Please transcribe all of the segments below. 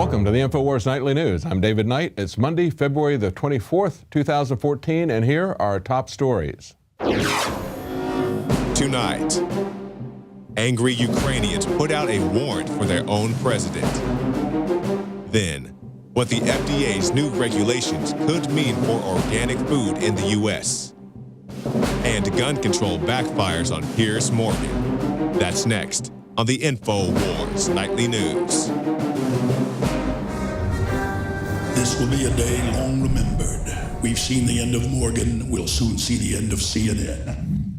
Welcome to the InfoWars Nightly News. I'm David Knight. It's Monday, February the 24th, 2014, and here are our top stories. Tonight, angry Ukrainians put out a warrant for their own president. Then, what the FDA's new regulations could mean for organic food in the U.S. And gun control backfires on Piers Morgan. That's next on the InfoWars Nightly News. This will be a day long remembered. We've seen the end of Morgan. We'll soon see the end of CNN.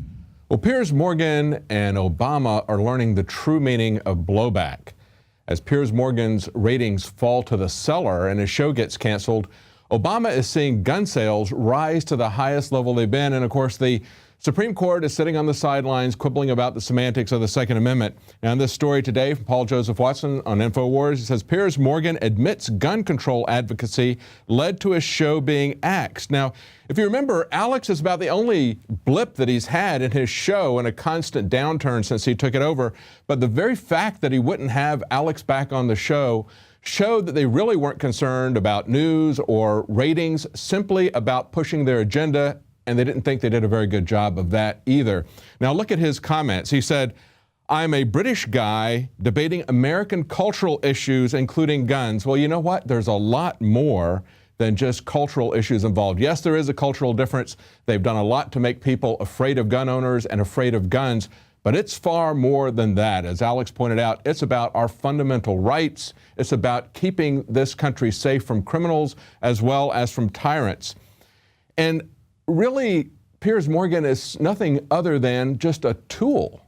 Well, Piers Morgan and Obama are learning the true meaning of blowback. As Piers Morgan's ratings fall to the cellar and his show gets canceled, Obama is seeing gun sales rise to the highest level they've been. And of course, the Supreme Court is sitting on the sidelines quibbling about the semantics of the Second Amendment. Now, in this story today from Paul Joseph Watson on InfoWars, it says Piers Morgan admits gun control advocacy led to his show being axed. Now, if you remember, Alex is about the only blip that he's had in his show in a constant downturn since he took it over. But the very fact that he wouldn't have Alex back on the show showed that they really weren't concerned about news or ratings, simply about pushing their agenda, and they didn't think they did a very good job of that either. Now look at his comments. He said, "I'm a British guy debating American cultural issues, including guns." Well, you know what? There's a lot more than just cultural issues involved. Yes, there is a cultural difference. They've done a lot to make people afraid of gun owners and afraid of guns, but it's far more than that. As Alex pointed out, it's about our fundamental rights. It's about keeping this country safe from criminals as well as from tyrants. And really, Piers Morgan is nothing other than just a tool.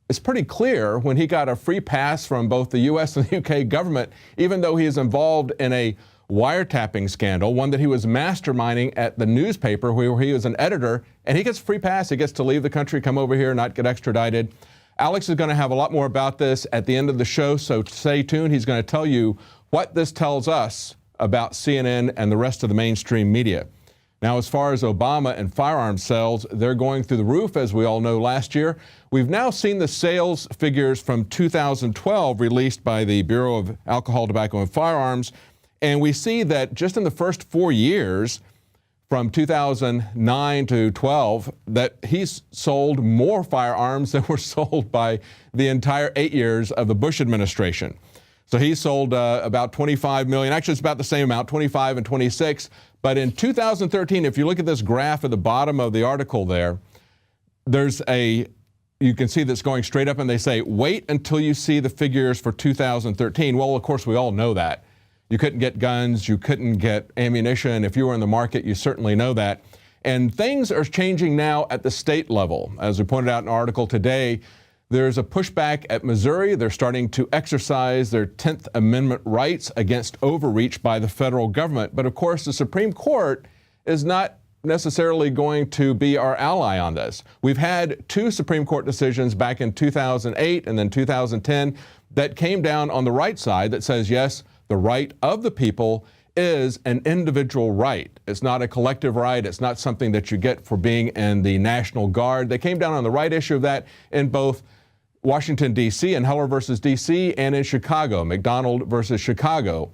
It's pretty clear when he got a free pass from both the U.S. and the U.K. government, even though he is involved in a wiretapping scandal, one that he was masterminding at the newspaper where he was an editor, and he gets a free pass. He gets to leave the country, come over here, not get extradited. Alex is going to have a lot more about this at the end of the show, so stay tuned. He's going to tell you what this tells us about CNN and the rest of the mainstream media. Now, as far as Obama and firearms sales, they're going through the roof, as we all know last year. We've now seen the sales figures from 2012 released by the Bureau of Alcohol, Tobacco, and Firearms, and we see that just in the first 4 years, from 2009 to 12, that he's sold more firearms than were sold by the entire 8 years of the Bush administration. So he sold about 25 million. Actually, it's about the same amount, 25 and 26. But in 2013, if you look at this graph at the bottom of the article there, you can see that's going straight up, and they say, wait until you see the figures for 2013. Well, of course, we all know that. You couldn't get guns, you couldn't get ammunition. If you were in the market, you certainly know that. And things are changing now at the state level. As we pointed out in an article today, there's a pushback at Missouri. They're starting to exercise their 10th Amendment rights against overreach by the federal government. But of course, the Supreme Court is not necessarily going to be our ally on this. We've had 2 Supreme Court decisions back in 2008 and then 2010 that came down on the right side that says, yes, the right of the people is an individual right. It's not a collective right. It's not something that you get for being in the National Guard. They came down on the right issue of that in both Washington, D.C. and Heller versus D.C. and in Chicago, McDonald versus Chicago.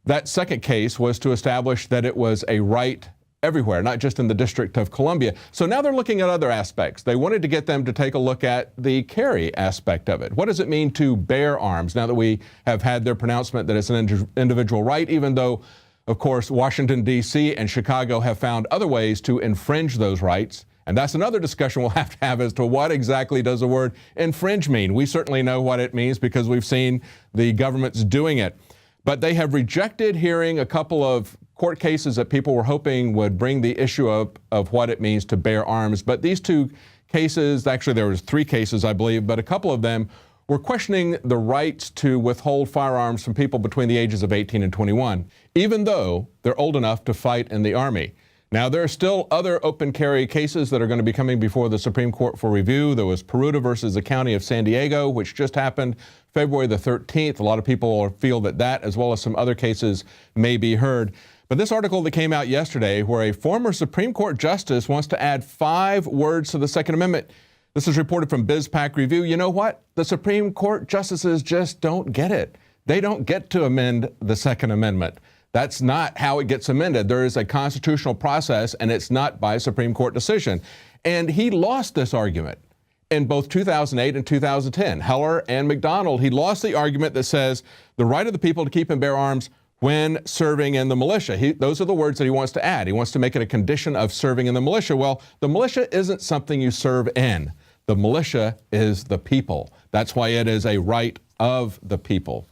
That second case was to establish that it was a right everywhere, not just in the District of Columbia. So now they're looking at other aspects. They wanted to get them to take a look at the carry aspect of it. What does it mean to bear arms now that we have had their pronouncement that it's an individual right, even though, of course, Washington, D.C. and Chicago have found other ways to infringe those rights? And that's another discussion we'll have to have as to what exactly does the word infringe mean. We certainly know what it means because we've seen the governments doing it. But they have rejected hearing a couple of court cases that people were hoping would bring the issue up of what it means to bear arms. But these 2 cases, actually there was 3 cases, I believe, but a couple of them were questioning the rights to withhold firearms from people between the ages of 18 and 21, even though they're old enough to fight in the Army. Now, there are still other open carry cases that are going to be coming before the Supreme Court for review. There was Peruta versus the County of San Diego, which just happened February the 13th. A lot of people feel that that, as well as some other cases, may be heard. But this article that came out yesterday, where a former Supreme Court justice wants to add 5 words to the Second Amendment. This is reported from BizPac Review. You know what? The Supreme Court justices just don't get it. They don't get to amend the Second Amendment. That's not how it gets amended. There is a constitutional process, and it's not by a Supreme Court decision. And he lost this argument in both 2008 and 2010. Heller and McDonald, he lost the argument that says the right of the people to keep and bear arms when serving in the militia. Those are the words that he wants to add. He wants to make it a condition of serving in the militia. Well, the militia isn't something you serve in. The militia is the people. That's why it is a right of the people.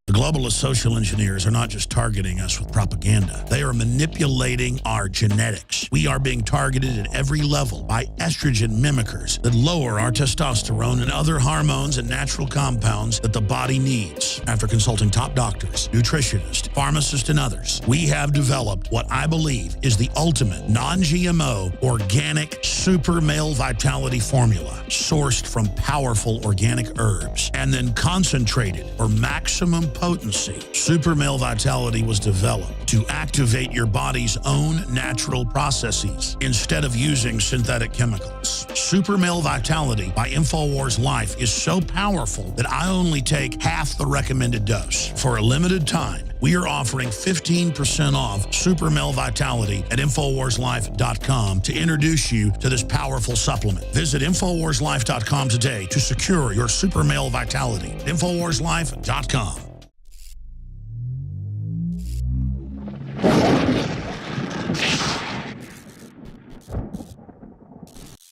The globalist social engineers are not just targeting us with propaganda. They are manipulating our genetics. We are being targeted at every level by estrogen mimickers that lower our testosterone and other hormones and natural compounds that the body needs. After consulting top doctors, nutritionists, pharmacists, and others, we have developed what I believe is the ultimate non-GMO organic super male vitality formula sourced from powerful organic herbs and then concentrated for maximum potency. Super Male Vitality was developed to activate your body's own natural processes instead of using synthetic chemicals. Super Male Vitality by InfoWars Life is so powerful that I only take half the recommended dose. For a limited time, we are offering 15% off Super Male Vitality at InfoWarsLife.com to introduce you to this powerful supplement. Visit InfoWarsLife.com today to secure your Super Male Vitality. InfoWarsLife.com.